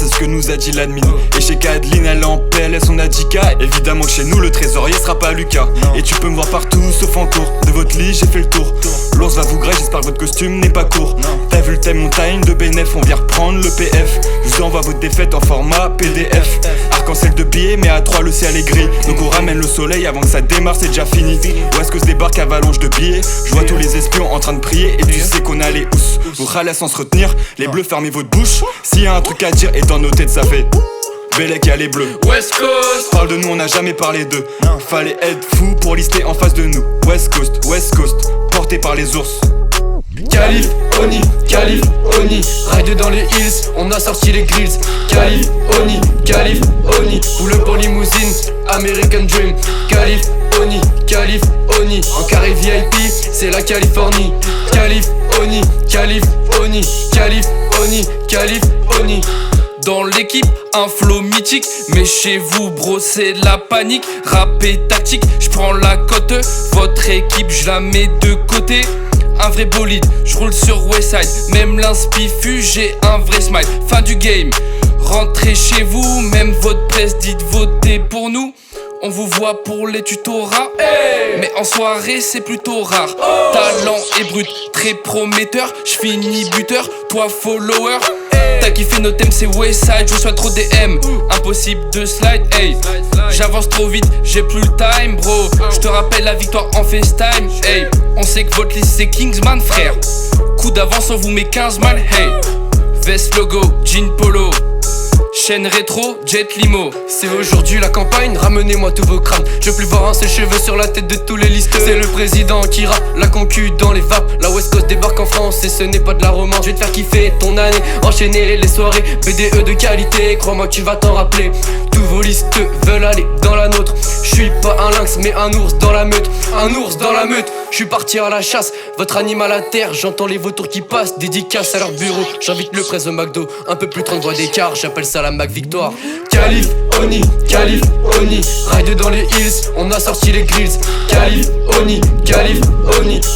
c'est ce que nous a dit l'admin. Et chez Kadeline elle est en PLS, on a dit K. Évidemment que chez nous le trésorier sera pas Lucas. Et tu peux me voir partout sauf en cours. De votre lit j'ai fait le tour. L'ours va vous griller, j'espère que votre costume n'est pas court. T'as vu le thème montagne de BNF, on vient reprendre le PF. Je vous envoie votre défaite en format PDF. Arc-en-ciel de billets mais à 3 le ciel est gris. Donc on ramène le soleil avant que ça démarre, c'est déjà fini. Où est-ce que se débarque avalanche de billets? Je vois tous les espions en train de prier. Et tu sais qu'on a les housses. Vous râlez sans se retenir. Les bleus fermez votre bouche. S'il y a un truc à dire et dans nos têtes ça fait Bellec y'a les bleus. West Coast. Parle de nous, on n'a jamais parlé d'eux. Fallait être fou pour lister en face de nous. West Coast, porté par les ours. Calif, Oni, ride dans les hills, on a sorti les grills. Calif, Oni, roule pour limousine, American Dream. Calif, Oni, en carré VIP, c'est la Californie. Calif, Oni. Dans l'équipe, un flow mythique. Mais chez vous, bro, c'est de la panique. Rap et tactique, j'prends la cote. Votre équipe, j'la mets de côté. Un vrai bolide, j'roule sur Westside. Même l'inspi fut, j'ai un vrai smile. Fin du game, rentrez chez vous. Même votre presse, dites votez pour nous. On vous voit pour les tutorats, mais en soirée c'est plutôt rare. Talent est brut, très prometteur. J'finis buteur, toi follower. T'as kiffé nos thèmes, c'est Westside, je reçois trop DM. Impossible de slide, hey. J'avance trop vite, j'ai plus le time, bro. J'te rappelle la victoire en FaceTime, hey. On sait que votre liste c'est Kingsman, frère. Coup d'avance, on vous met 15 mal, hey. Veste logo, jean polo. Chaîne rétro, jet limo. C'est aujourd'hui la campagne, ramenez-moi tous vos crânes. Je veux plus voir un seul cheveu sur la tête de tous les listes. C'est le président qui rappe, la concu dans les vapes. La West Coast débarque en France et ce n'est pas de la romance. Je vais te faire kiffer ton année, enchaîner les soirées. BDE de qualité, crois-moi que tu vas t'en rappeler. Tous vos listes veulent aller dans la nôtre. Je suis pas un lynx mais un ours dans la meute. Je suis parti à la chasse, votre animal à terre. J'entends les vautours qui passent, dédicace à leur bureau. J'invite le presse au McDo, un peu plus 30 voix d'écart. J'appelle ça la Mac Victoire. Calif, Oni, ride dans les hills, on a sorti les grills. Calif, Oni,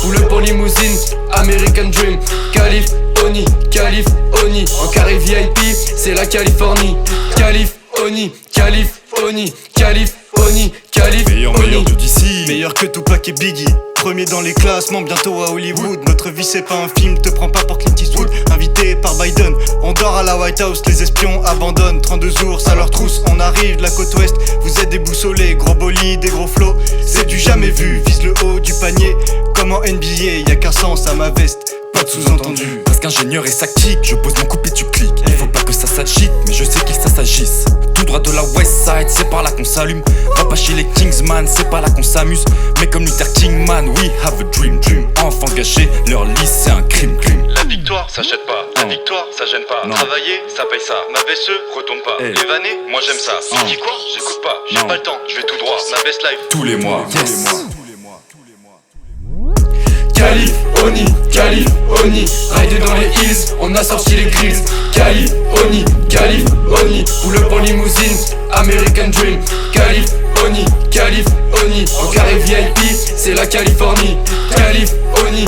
roule pour limousine, American Dream. Calif, Oni, en carré VIP, c'est la Californie. Calif, Oni. Meilleur de DC, meilleur que Tupac et Biggie. Premier dans les classements, bientôt à Hollywood. Notre vie c'est pas un film, te prends pas pour Clint Eastwood. Invité par Biden, on dort à la White House. Les espions abandonnent, 32 ours à leur trousse. On arrive de la côte ouest, vous êtes déboussolés. Gros bolide, des gros flots, c'est du jamais vu. Vise le haut du panier, comme en NBA. Y'a qu'un sens à ma veste, pas de sous-entendu. Parce qu'ingénieur et ça kick, je pose mon coup et tu cliques. Il faut pas que ça s'agite, mais je sais qu'il ça s'agisse. Tout droit de la Westside, c'est par là qu'on s'allume. Va pas chez les Kingsman, c'est pas là qu'on s'amuse. Mais comme Luther Kingman, we have a dream. Enfants gâchés, leur liste c'est un crime. La victoire s'achète pas, la victoire ça gêne pas. Travailler, ça paye ça. Ma VSE retourne pas. Les vanner, moi j'aime ça. On dit quoi? J'écoute pas, j'ai pas le temps, je vais tout droit. Ma best life Tous les mois. Calif, Oni, ride dans les hills, on a sorti les grills. Calif, Oni, roule pour limousine, American Dream. Calif, Oni, en carré VIP, c'est la Californie. Calif, Oni.